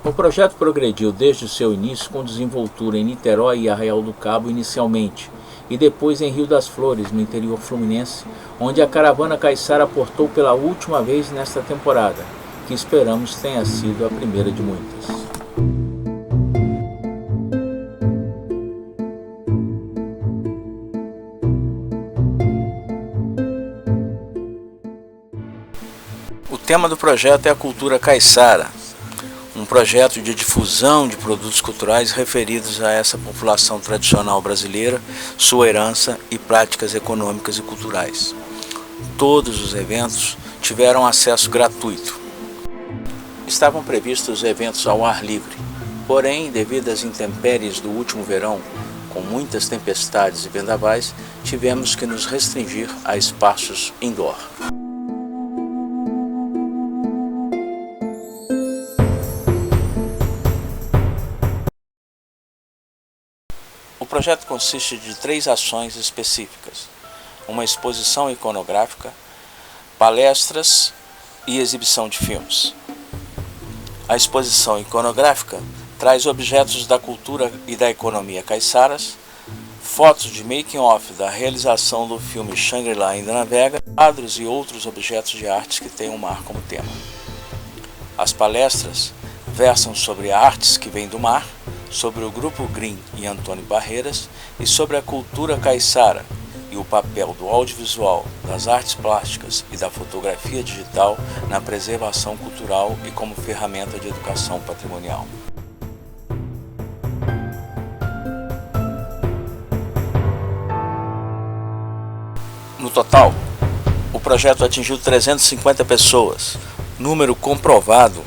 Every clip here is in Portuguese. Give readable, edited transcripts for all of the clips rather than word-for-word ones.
O projeto progrediu desde o seu início com desenvoltura em Niterói e Arraial do Cabo inicialmente, e depois em Rio das Flores, no interior fluminense, onde a caravana caiçara aportou pela última vez nesta temporada, que esperamos tenha sido a primeira de muitas. O tema do projeto é a cultura caiçara, um projeto de difusão de produtos culturais referidos a essa população tradicional brasileira, sua herança e práticas econômicas e culturais. Todos os eventos tiveram acesso gratuito. Estavam previstos eventos ao ar livre, porém, devido às intempéries do último verão, com muitas tempestades e vendavais, tivemos que nos restringir a espaços indoor. O projeto consiste de 3 ações específicas: uma exposição iconográfica, palestras e exibição de filmes. A exposição iconográfica traz objetos da cultura e da economia caiçaras, fotos de making-of da realização do filme Shangri-La Ainda Navega, quadros e outros objetos de arte que têm o mar como tema. As palestras versam sobre artes que vêm do mar, sobre o Grupo Green e Antônio Barreiras e sobre a cultura caiçara e o papel do audiovisual, das artes plásticas e da fotografia digital na preservação cultural e como ferramenta de educação patrimonial. No total, o projeto atingiu 350 pessoas, número comprovado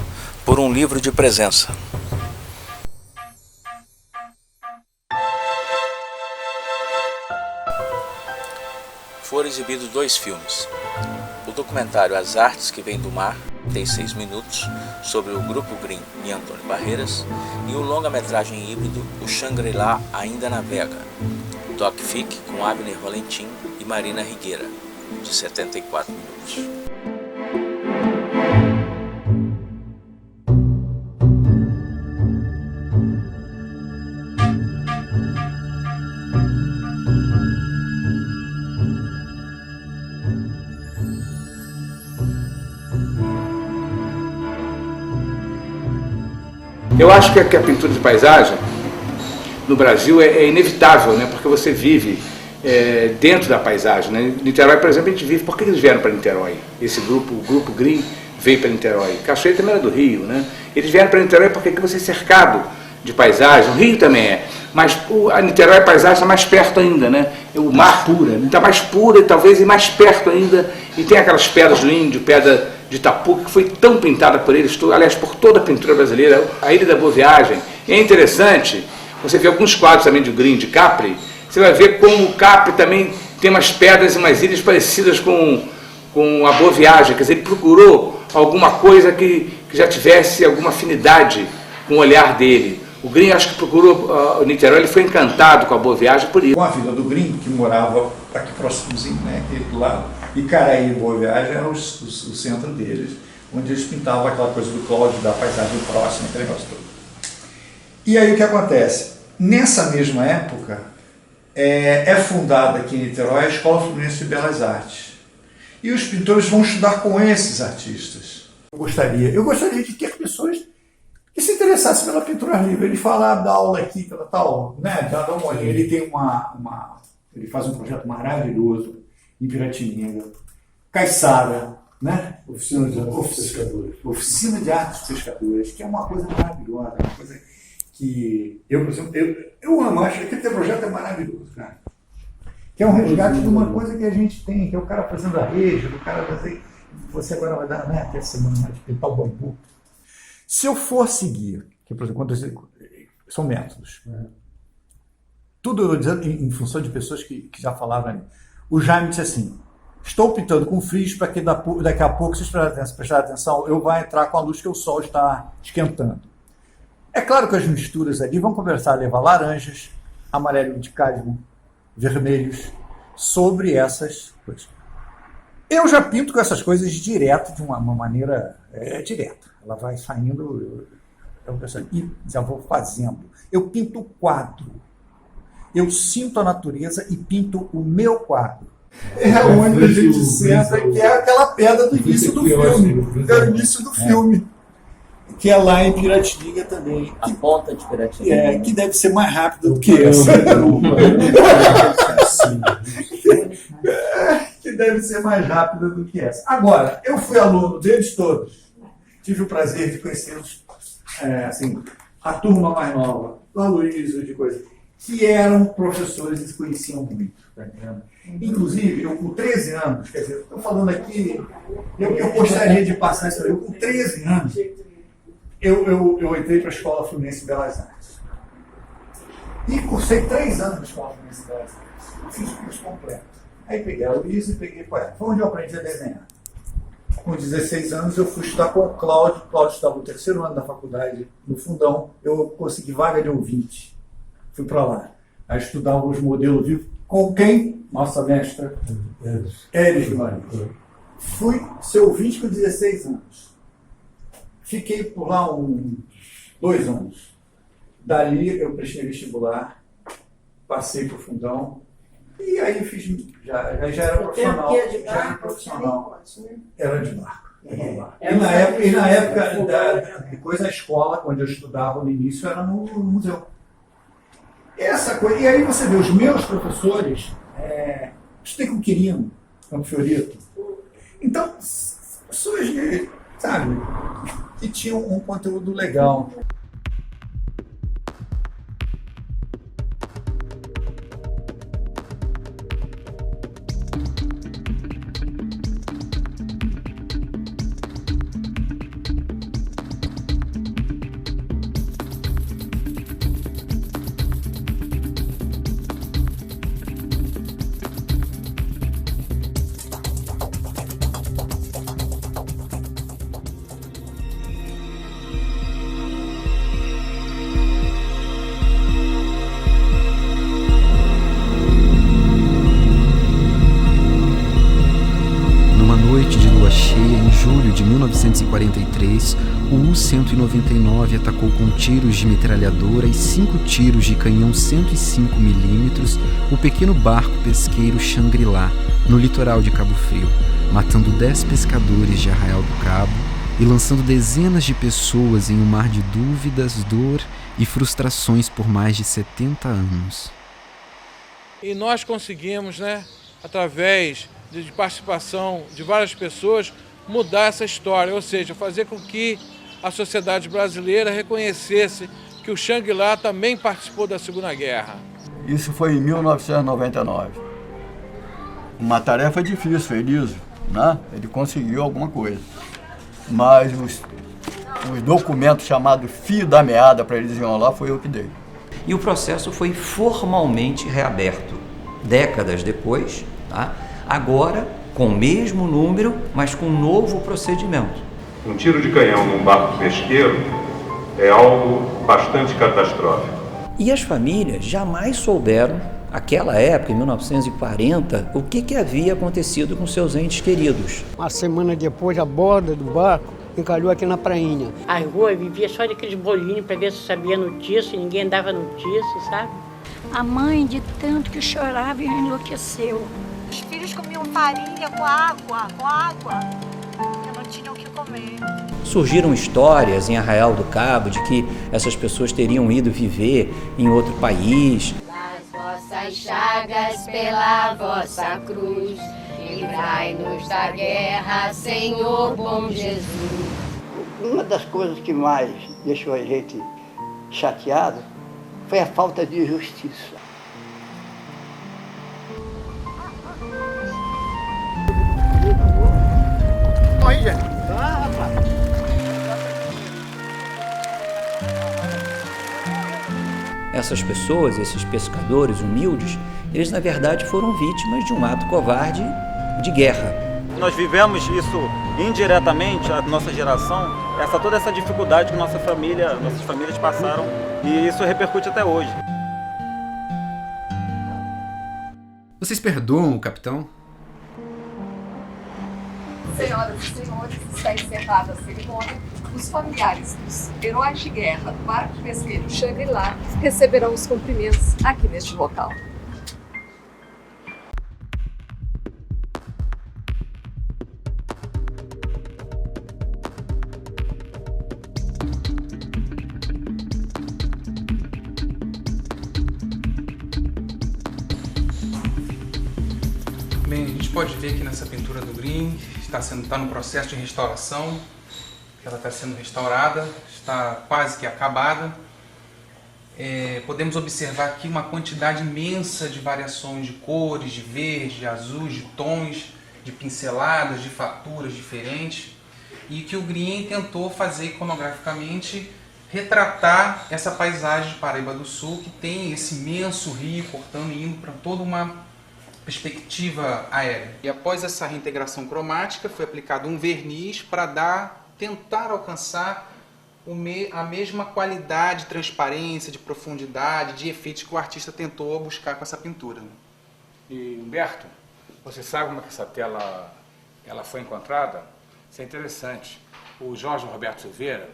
por um livro de presença. Foram exibidos 2 filmes. O documentário As Artes que Vêm do Mar, tem 6 minutos, sobre o Grupo Green e Antônio Barreiras, e o longa-metragem híbrido O Shangri-La Ainda Navega, DocFic com Abner Valentim e Marina Rigueira, de 74 minutos. Eu acho que a pintura de paisagem no Brasil é inevitável, né? Porque você vive dentro da paisagem, né? Niterói, por exemplo, a gente vive. Por que eles vieram para Niterói? Esse grupo, o Grupo Green, veio para Niterói. Cachoeira também era do Rio, né? Eles vieram para Niterói porque aqui você é cercado de paisagem. O Rio também é, mas a Niterói, a paisagem está mais perto ainda, né? O mar pura, né? Está mais pura e talvez e mais perto ainda. E tem aquelas pedras do Índio, pedra de Itapuca, que foi tão pintada por eles, aliás, por toda a pintura brasileira, a Ilha da Boa Viagem. E é interessante, você vê alguns quadros também de Green, de Capri, você vai ver como o Capri também tem umas pedras e umas ilhas parecidas com a Boa Viagem, quer dizer, ele procurou alguma coisa que já tivesse alguma afinidade com o olhar dele. O Green, acho que procurou, o Niterói, ele foi encantado com a Boa Viagem por isso. Com a vila do Green, que morava aqui próximozinho, né, aqui do lado, e Caraí e Boa Viagem era o centro deles, onde eles pintavam aquela coisa do Cláudio, da paisagem próxima, aquele negócio todo. E aí o que acontece? Nessa mesma época, é fundada aqui em Niterói a Escola Fluminense de Belas Artes. E os pintores vão estudar com esses artistas. Eu gostaria de ter pessoas que se interessassem pela pintura livre. Ele fala da aula aqui, tal, né? Dá uma olhada. Ele tem ele faz um projeto maravilhoso em Piratininga, caiçara, né? Oficina de artes pescadoras, que é uma coisa maravilhosa, uma coisa que eu, por exemplo, eu amo, acho que aquele teu projeto é maravilhoso, cara. Que é um resgate de uma coisa que a gente tem, que é o cara fazendo arrejo, o cara fazer, você agora vai dar, né, até semana de pintar o bambu. Se eu for seguir, que por exemplo, são métodos, tudo em função de pessoas que já falaram ali. O Jaime disse assim: estou pintando com frios para que daqui a pouco, se vocês prestarem atenção, eu vou entrar com a luz que o sol está esquentando. É claro que as misturas ali vão começar a levar laranjas, amarelo de cadmo, vermelhos, sobre essas coisas. Eu já pinto com essas coisas direto, de uma maneira direta. Ela vai saindo Eu penso, e já vou fazendo. Eu pinto o quadro. Eu sinto a natureza e pinto o meu quadro. É onde a gente senta, que é aquela pedra do início do filme. É o início do filme. Que é lá em Piratininga também. A ponta de Piratininga. Que deve ser mais rápido do que essa. Que deve ser mais rápida do que essa. Agora, eu fui aluno deles todos. Tive o prazer de conhecê-los, assim, a turma mais nova, do Aloysio, de coisa, que eram professores e se conheciam muito. Tá entendendo? Inclusive, eu com 13 anos, quer dizer, estou falando aqui, eu gostaria de passar isso aí, eu com 13 anos, eu entrei para a Escola Fluminense de Belas Artes. E cursei 3 anos na Escola Fluminense de Belas Artes. Fiz o curso completo. Aí peguei a Luísa e peguei poeta. Foi onde eu aprendi a desenhar. Com 16 anos eu fui estudar com o Cláudio. Cláudio estava no 3º ano da faculdade, no Fundão. Eu consegui vaga de ouvinte. Fui para lá. Aí estudava os modelos vivos. Com quem? Nossa mestra, Eris Guimarães. Fui ser ouvinte com 16 anos. Fiquei por lá 2 anos. Dali eu prestei vestibular, passei para o Fundão. E aí fiz, já era profissional. Já era profissional. Era de barco. E na época depois a escola, onde eu estudava no início, era no museu. Essa coisa, e aí você vê os meus professores, estudei com Quirino, Campo Fiorito. Então, pessoas, sabe, que tinham um conteúdo legal. De 1943, o U-199 atacou com tiros de metralhadora e 5 tiros de canhão 105mm o pequeno barco pesqueiro Shangri-La, no litoral de Cabo Frio, matando 10 pescadores de Arraial do Cabo e lançando dezenas de pessoas em um mar de dúvidas, dor e frustrações por mais de 70 anos. E nós conseguimos, através de participação de várias pessoas, mudar essa história, ou seja, fazer com que a sociedade brasileira reconhecesse que o Shangri-La também participou da Segunda Guerra. Isso foi em 1999. Uma tarefa difícil, Elísio, né? Ele conseguiu alguma coisa. Mas os documentos chamados Fio da Meada para eles irem lá, foi eu que dei. E o processo foi formalmente reaberto. Décadas depois, agora com o mesmo número, mas com um novo procedimento. Um tiro de canhão num barco pesqueiro é algo bastante catastrófico. E as famílias jamais souberam, naquela época, em 1940, o que havia acontecido com seus entes queridos. Uma semana depois, a borda do barco encalhou aqui na prainha. A rua vivia só daqueles bolinhos para ver se sabia notícia, ninguém dava notícia, sabe? A mãe, de tanto que chorava, enlouqueceu. Os filhos comiam farinha com água, porque não tinham o que comer. Surgiram histórias em Arraial do Cabo de que essas pessoas teriam ido viver em outro país. Nas vossas chagas, pela vossa cruz, livrai-nos da guerra, Senhor bom Jesus. Uma das coisas que mais deixou a gente chateado foi a falta de justiça. Aí, gente. Rapaz. Essas pessoas, esses pescadores humildes, eles na verdade foram vítimas de um ato covarde de guerra. Nós vivemos isso indiretamente, a nossa geração, toda essa dificuldade que nossas famílias passaram, e isso repercute até hoje. Vocês perdoam o capitão? Senhoras e senhores, está encerrada a cerimônia. Os familiares dos heróis de guerra do barco pesqueiro Shangri-La receberão os cumprimentos aqui neste local. Bem, a gente pode ver que nessa pintura do Grimm está no processo de restauração. Ela está sendo restaurada, está quase que acabada. Podemos observar aqui uma quantidade imensa de variações de cores, de verde, de azul, de tons, de pinceladas, de faturas diferentes, e que o Grimm tentou fazer iconograficamente retratar essa paisagem de Paraíba do Sul, que tem esse imenso rio cortando e indo para toda uma perspectiva aérea. E após essa reintegração cromática foi aplicado um verniz para tentar alcançar a mesma qualidade, transparência, de profundidade, de efeitos que o artista tentou buscar com essa pintura. E Humberto, você sabe como é que essa tela ela foi encontrada? Isso é interessante. O Jorge Roberto Silveira,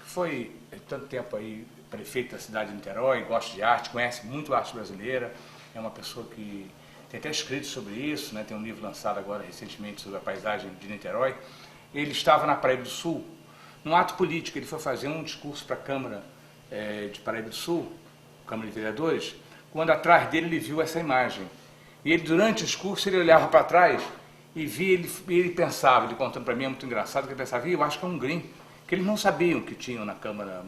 que foi tanto tempo aí prefeito da cidade de Niterói, gosta de arte, conhece muito a arte brasileira, é uma pessoa que tem até escrito sobre isso, né? Tem um livro lançado agora recentemente sobre a paisagem de Niterói. Ele estava na Paraíba do Sul, num ato político, ele foi fazer um discurso para a Câmara de Paraíba do Sul, Câmara de Vereadores, quando atrás dele ele viu essa imagem. E ele, durante o discurso, ele olhava para trás e via, ele pensava, ele contando para mim, é muito engraçado, que ele pensava, eu acho que é um Grimm, que eles não sabiam que tinham na Câmara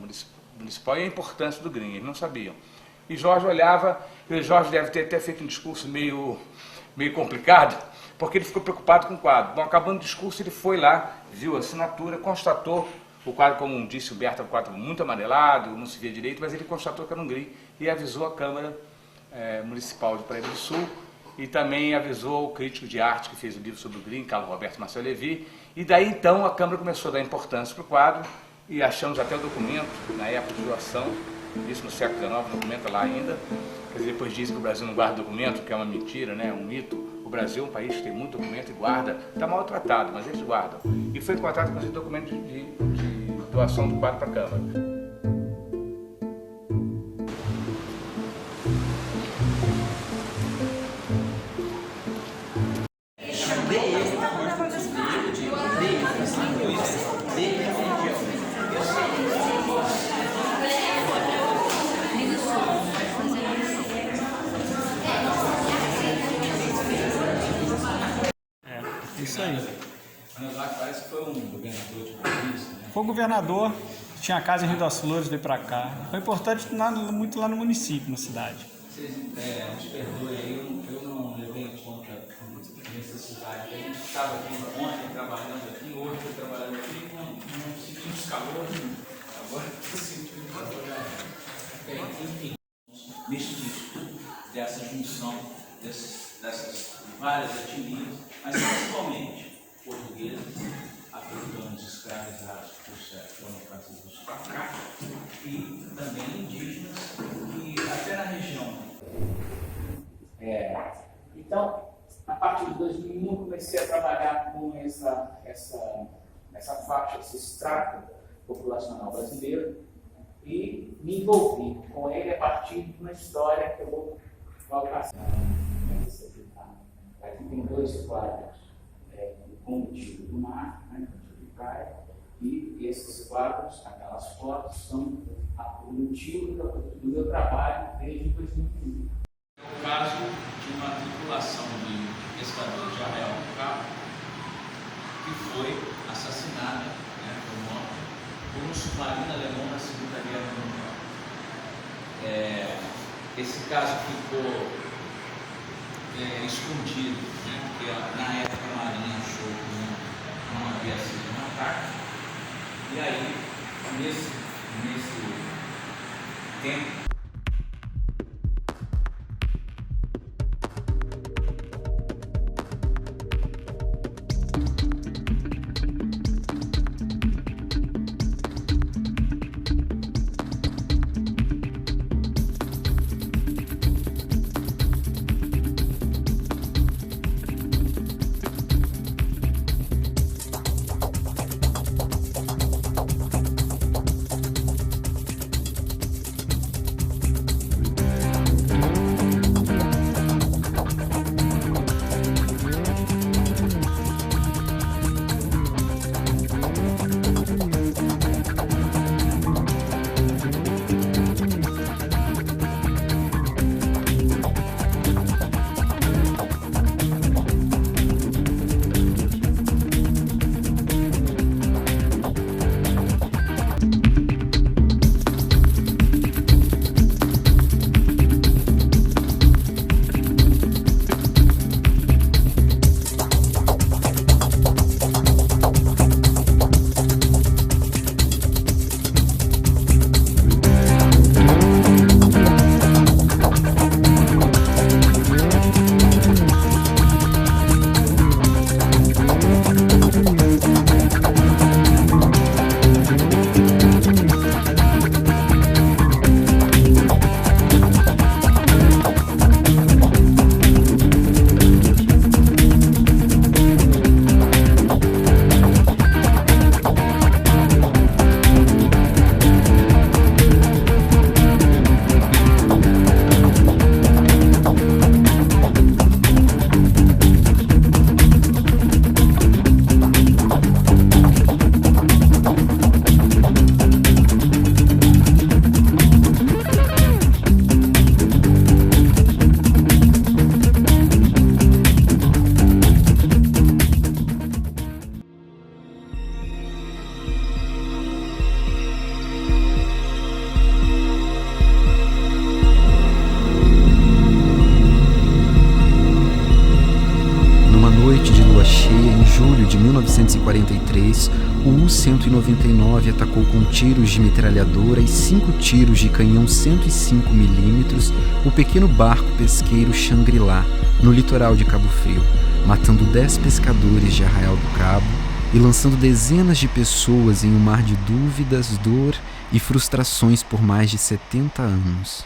Municipal e a importância do Grimm, eles não sabiam. E Jorge olhava, e Jorge deve ter até feito um discurso meio complicado, porque ele ficou preocupado com o quadro. Bom, acabando o discurso, ele foi lá, viu a assinatura, constatou o quadro, como disse o Berta, um quadro muito amarelado, não se via direito, mas ele constatou que era um Grimm e avisou a Câmara Municipal de Paraíba do Sul e também avisou o crítico de arte que fez o livro sobre o Grimm, Carlos Roberto Marcel Levi, e daí então a Câmara começou a dar importância para o quadro e achamos até o documento, na época de doação, isso no século XIX, documenta lá ainda. Quer dizer, depois dizem que o Brasil não guarda documento, que é uma mentira, né? Um mito. O Brasil é um país que tem muito documento e guarda, está mal tratado, mas eles guardam. E foi encontrado com esse documento de doação do quadro para a Câmara. Isso aí. Parece que foi um governador de província, né? Foi o governador, tinha a casa em Rio das Flores, veio para cá. Foi importante muito lá no município, na cidade. Vocês nos perdoem aí, eu não levei em conta a necessidade. A gente estava aqui ontem trabalhando aqui, hoje estou trabalhando aqui, não sentimos calor nenhum. Agora estou sentindo calor. Enfim, neste estudo dessa junção dessas várias etnias, mas principalmente portugueses, africanos escravizados que foram trazidos para cá, e também indígenas, e até na região. Então, a partir de 2001, comecei a trabalhar com essa faixa, esse extrato populacional brasileiro, e me envolvi com ele a partir de uma história que eu vou passar. Aqui tem dois quadros com o tiro do mar, né, de praia, e esses quadros, aquelas fotos, são o motivo do meu trabalho desde 2001. É o caso de uma tripulação de pescadores de arraial do Cabo que foi assassinada, foi morta, por um submarino alemão na Segunda Guerra Mundial. Esse caso ficou escondido, porque na época a Marinha achou que não havia sido um ataque, e aí, nesse tempo, 1943, o U-199 atacou com tiros de metralhadora e 5 tiros de canhão 105mm o pequeno barco pesqueiro Shangri-La, no litoral de Cabo Frio, matando 10 pescadores de Arraial do Cabo e lançando dezenas de pessoas em um mar de dúvidas, dor e frustrações por mais de 70 anos.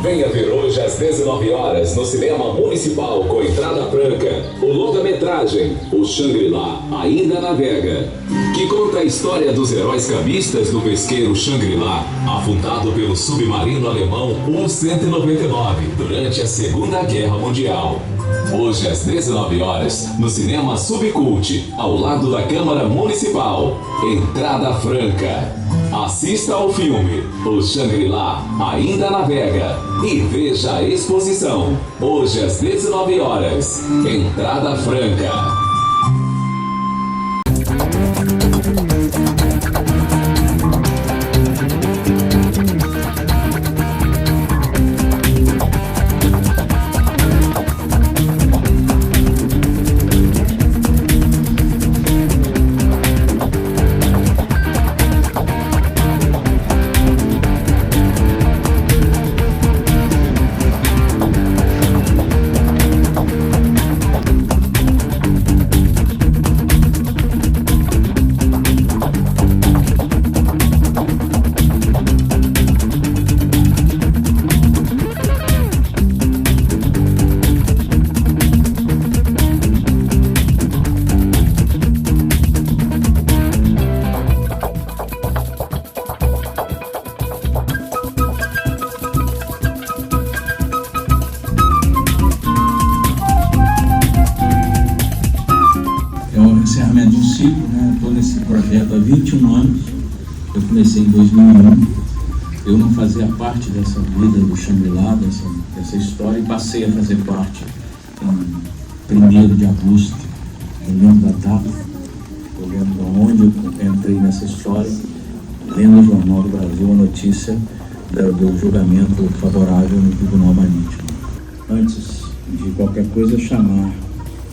Venha ver hoje às 19 horas no Cinema Municipal com entrada franca o longa-metragem O Shangri-La Ainda Navega, que conta a história dos heróis cambistas do pesqueiro Shangri-La, afundado pelo submarino alemão U-199 durante a Segunda Guerra Mundial. Hoje às 19 horas no Cinema Subcult, ao lado da Câmara Municipal. Entrada franca. Assista ao filme O Shangri-La Ainda Navega e veja a exposição. Hoje às 19 horas. Entrada franca. Encerramento de um ciclo, né? Estou nesse projeto há 21 anos, eu comecei em 2001, eu não fazia parte dessa vida do Shangri-La, dessa história, e passei a fazer parte em 1º de agosto, eu lembro da data, eu lembro de onde eu entrei nessa história, lendo no Jornal do Brasil a notícia do julgamento favorável no Tribunal Marítimo. Antes de qualquer coisa, chamar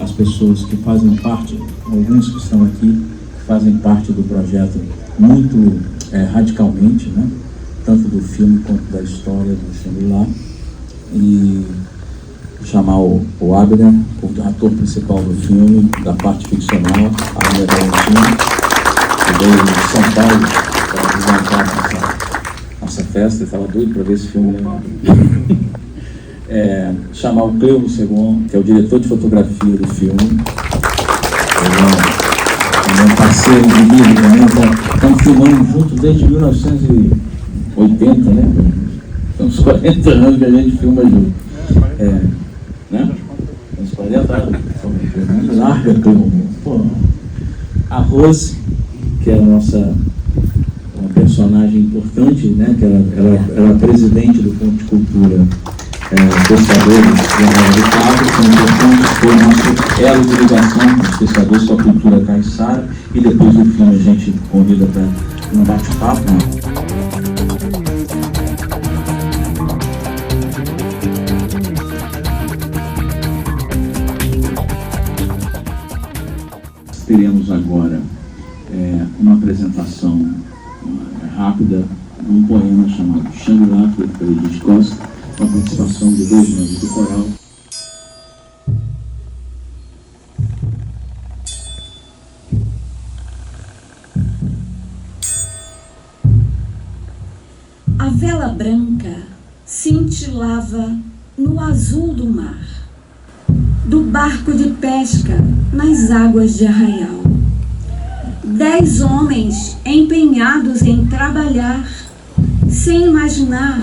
as pessoas que fazem parte, alguns que estão aqui, fazem parte do projeto muito radicalmente, né? Tanto do filme quanto da história do Shangri-La, e chamar o Abner, o ator principal do filme, da parte ficcional, a Ana Valentina, que veio de São Paulo para visitar nossa festa, e estava doido para ver esse filme, né? Chamar o Cleo Segon, que é o diretor de fotografia do filme. Ele é um parceiro de vida também, estamos filmando juntos desde 1980, né? Uns 40 anos que a gente filma junto. Né? Uns 40 anos. Larga todo mundo. A Rose, que é a nossa uma personagem importante, né? Que ela é presidente do Ponto de Cultura. Pescadores de Arraial do Cabo, são importantes, foi nosso elo de ligação com os pescadores, com a cultura caiçara, e depois do filme a gente convida para um bate-papo. Teremos agora uma apresentação rápida de um poema chamado Shangri-La, feito pelo Edith Costa, com a participação de 2 membros do coral. A vela branca cintilava no azul do mar, do barco de pesca nas águas de Arraial. 10 homens empenhados em trabalhar, sem imaginar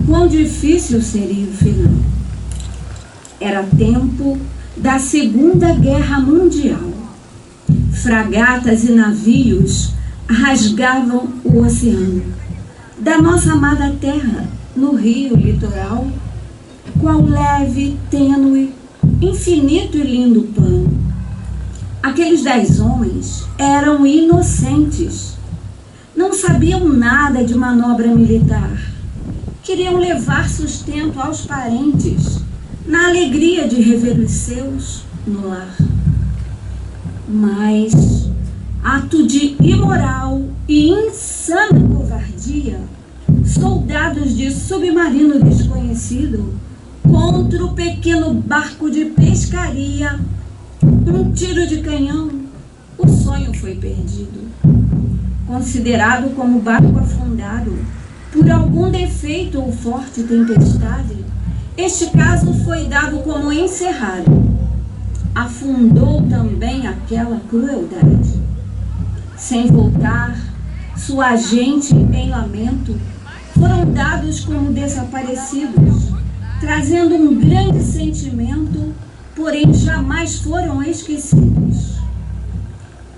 quão difícil seria o final. Era tempo da Segunda Guerra Mundial. Fragatas e navios rasgavam o oceano. da nossa amada terra, no rio litoral, qual leve, tênue, infinito e lindo pano. Aqueles 10 homens eram inocentes, não sabiam nada de manobra militar, queriam levar sustento aos parentes, na alegria de rever os seus no lar. Mas, ato de imoral e insana covardia, soldados de submarino desconhecido, contra o pequeno barco de pescaria, um tiro de canhão, o sonho foi perdido. Considerado como barco afundado por algum defeito ou forte tempestade, este caso foi dado como encerrado. Afundou também aquela crueldade. Sem voltar, sua gente em lamento foram dados como desaparecidos, trazendo um grande sentimento, porém jamais foram esquecidos.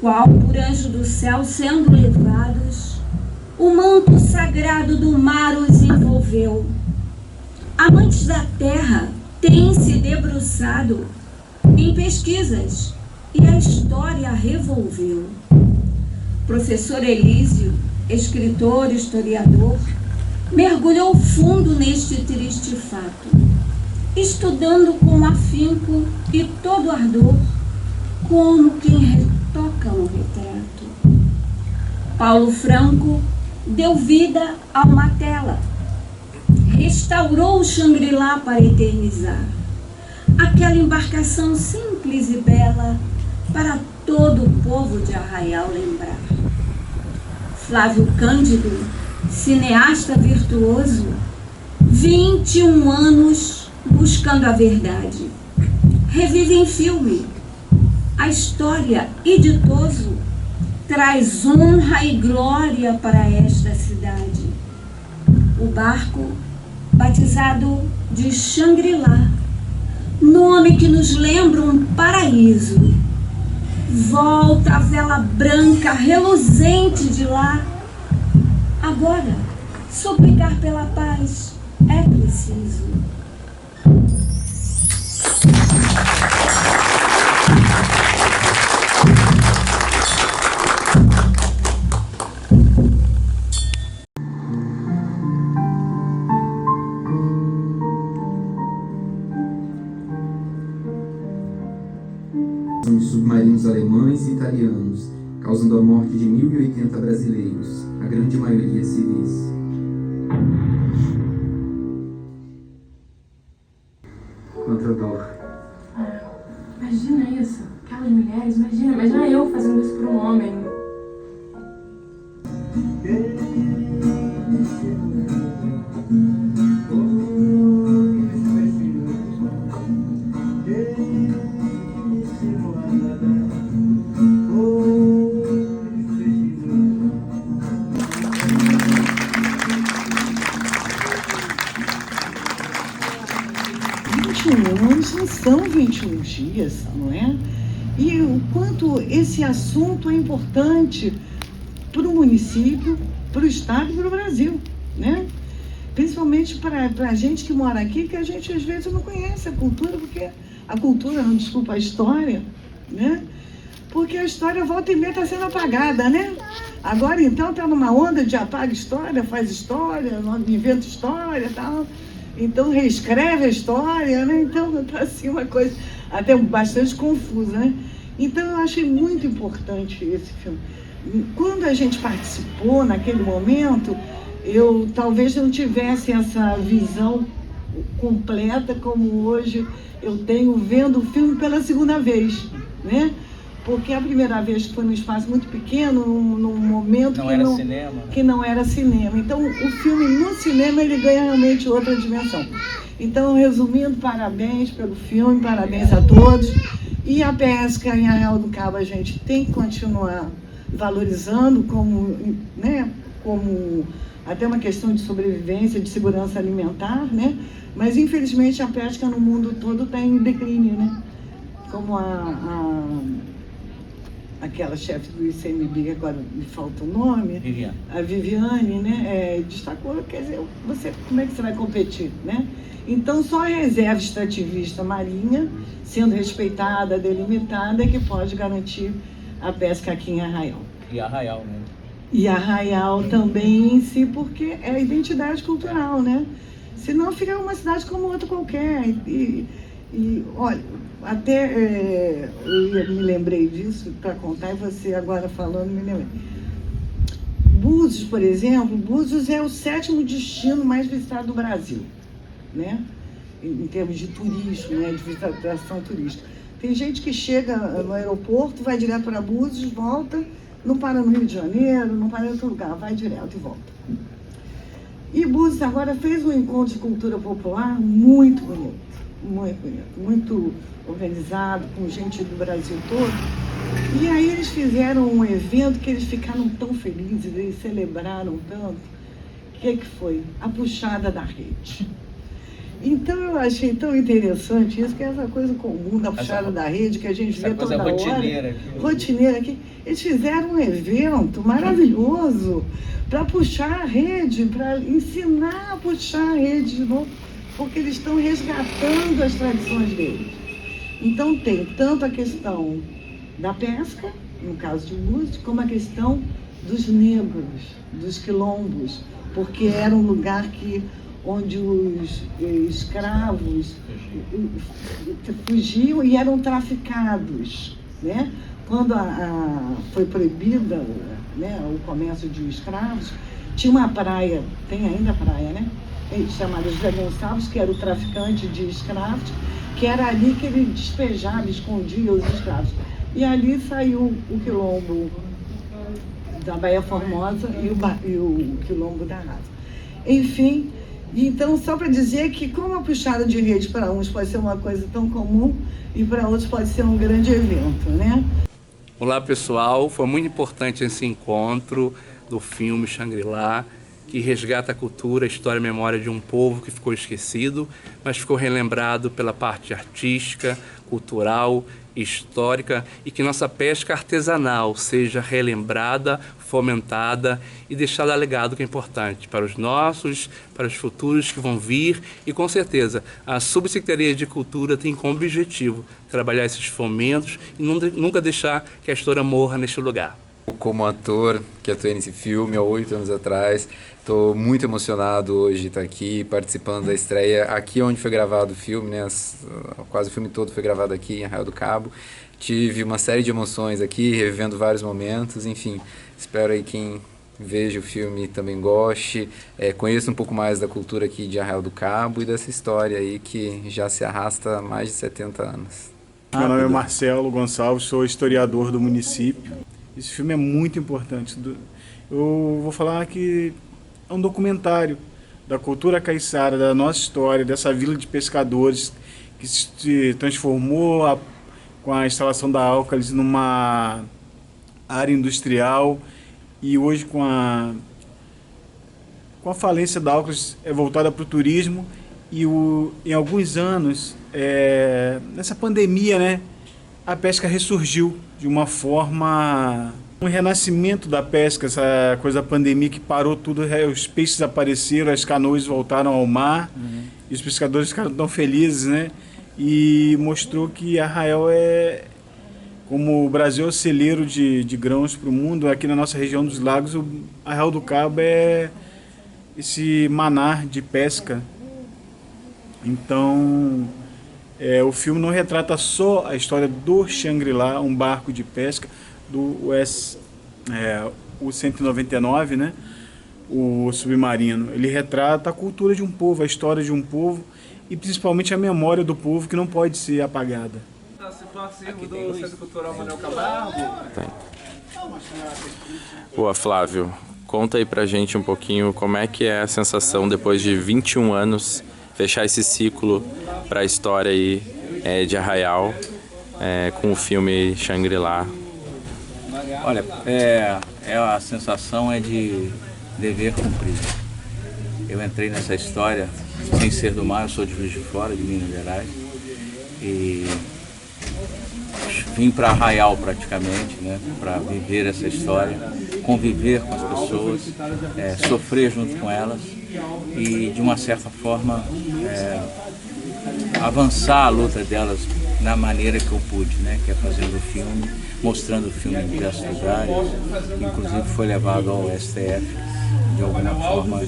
Qual por anjo do céu sendo levados, o manto sagrado do mar os envolveu. Amantes da terra têm se debruçado em pesquisas e a história revolveu. Professor Elísio, escritor, historiador, mergulhou fundo neste triste fato, estudando com afinco e todo ardor, como quem retoca um retrato. Paulo Franco deu vida a uma tela, restaurou o Xangri-Lá para eternizar aquela embarcação simples e bela para todo o povo de Arraial lembrar. Flávio Cândido, cineasta virtuoso, 21 anos buscando a verdade, revive em filme a história e ditoso traz honra e glória para esta cidade. O barco, batizado de Xangri-Lá, nome que nos lembra um paraíso, volta a vela branca reluzente de lá. Agora, suplicar pela paz é preciso. De submarinos alemães e italianos, causando a morte de 1.080 brasileiros, a grande maioria civis. Quanta dor. Imagina isso, aquelas mulheres, imagina eu fazendo isso por um homem. Não são 21 dias, não é? E o quanto esse assunto é importante para o município, para o estado e para o Brasil, né? Principalmente para a gente que mora aqui, que a gente às vezes não conhece a cultura, porque a história, né? Porque a história volta e meia está sendo apagada, né? Agora então está numa onda de apaga história, faz história, inventa história e tal. Então reescreve a história, né? Então está assim uma coisa até bastante confusa, né? Então eu achei muito importante esse filme. Quando a gente participou naquele momento, eu talvez não tivesse essa visão completa como hoje eu tenho vendo o filme pela segunda vez, né? Porque a primeira vez foi num espaço muito pequeno, num momento que não era cinema. Então, o filme no cinema, ele ganha realmente outra dimensão. Então, resumindo, parabéns pelo filme, parabéns a todos. E a pesca em Arraial do Cabo a gente tem que continuar valorizando como, né, como até uma questão de sobrevivência, de segurança alimentar, né? Mas, infelizmente, a pesca no mundo todo está em declínio, né? Como a aquela chefe do ICMB, que agora me falta o nome, a Viviane, né, destacou, quer dizer, como é que você vai competir, né? Então, só a reserva extrativista marinha, sendo respeitada, delimitada, é que pode garantir a pesca aqui em Arraial. E Arraial, né? E Arraial também em si, porque é a identidade cultural, né? Senão fica uma cidade como outra qualquer. E olha, até eu me lembrei disso para contar, e você agora falando me lembrei. Búzios, por exemplo, Búzios é o 7º destino mais visitado do Brasil, né? Em termos de turismo, né? De visitação turística. Tem gente que chega no aeroporto, vai direto para Búzios, volta, não para no Rio de Janeiro, não para em outro lugar, vai direto e volta. E Búzios agora fez um encontro de cultura popular muito bonito, muito organizado, com gente do Brasil todo. E aí eles fizeram um evento que eles ficaram tão felizes, eles celebraram tanto. O que foi? A puxada da rede. Então eu achei tão interessante isso, que é essa coisa comum da puxada da rede, que a gente vê toda hora. Rotineira aqui. Eles fizeram um evento maravilhoso para puxar a rede, para ensinar a puxar a rede de novo, porque eles estão resgatando as tradições deles. Então tem tanto a questão da pesca, no caso de Búzios, como a questão dos negros, dos quilombos, porque era um lugar onde os escravos fugiam e eram traficados, né? Quando foi proibida, né, o comércio de escravos, tinha uma praia, tem ainda a praia, né? Chamada José Gonçalves, que era o traficante de escravos, que era ali que ele despejava, escondia os escravos. E ali saiu o quilombo da Baía Formosa e o quilombo da Raça. Enfim, então só para dizer que como a puxada de rede para uns pode ser uma coisa tão comum e para outros pode ser um grande evento, né? Olá pessoal, foi muito importante esse encontro do filme Shangri-La, que resgata a cultura, a história e a memória de um povo que ficou esquecido, mas ficou relembrado pela parte artística, cultural, histórica, e que nossa pesca artesanal seja relembrada, fomentada e deixada legado, que é importante para os nossos, para os futuros que vão vir, e com certeza a Subsecretaria de Cultura tem como objetivo trabalhar esses fomentos e nunca deixar que a história morra neste lugar. Como ator que atuei nesse filme há 8 anos atrás, estou muito emocionado hoje de estar aqui participando da estreia aqui onde foi gravado o filme, né? Quase o filme todo foi gravado aqui em Arraial do Cabo. Tive uma série de emoções aqui, revivendo vários momentos, enfim, espero aí quem veja o filme também goste, conheça um pouco mais da cultura aqui de Arraial do Cabo e dessa história aí que já se arrasta há mais de 70 anos. Meu nome é Marcelo Gonçalves, sou historiador do município. Esse filme é muito importante. Eu vou falar que é um documentário da cultura caiçara, da nossa história, dessa vila de pescadores que se transformou com a instalação da Álcalis numa área industrial, e hoje com a falência da Álcalis é voltada para o turismo, e em alguns anos, nessa pandemia, né, a pesca ressurgiu de uma forma, um renascimento da pesca, essa coisa da pandemia que parou tudo, os peixes apareceram, as canoas voltaram ao mar, e os pescadores ficaram tão felizes, né? E mostrou que Arraial como o Brasil é o celeiro de grãos para o mundo, aqui na nossa região dos lagos, o Arraial do Cabo é esse manar de pesca. Então, o filme não retrata só a história do Shangri-La, um barco de pesca, do o 199, né? O submarino. Ele retrata a cultura de um povo, a história de um povo e principalmente a memória do povo, que não pode ser apagada. Do Centro Cultural Manuel Camargo. Boa, Flávio. Conta aí pra gente um pouquinho como é que é a sensação depois de 21 anos fechar esse ciclo para a história aí de Arraial com o filme Shangri-La. Olha, a sensação é de dever cumprido. Eu entrei nessa história sem ser do mar, eu sou de Juiz de Fora, de Minas Gerais, e vim para Arraial praticamente, né, para viver essa história, conviver com as pessoas, sofrer junto com elas e, de uma certa forma, avançar a luta delas na maneira que eu pude, né, que é fazendo o filme, mostrando o filme em diversos lugares, inclusive foi levado ao STF, de alguma forma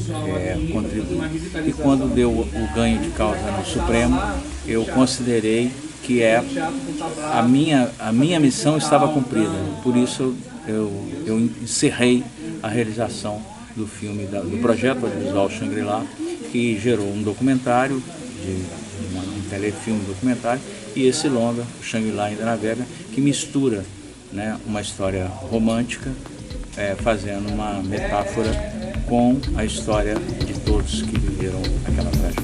contribuir. E quando deu o ganho de causa no Supremo, eu considerei que a minha missão estava cumprida. Por isso eu encerrei a realização do filme, do projeto audiovisual Shangri-La, que gerou um documentário, um telefilme documentário, e esse longa, o Shangri-La Ainda Navega, que mistura, né, uma história romântica, fazendo uma metáfora com a história de todos que viveram aquela tragédia.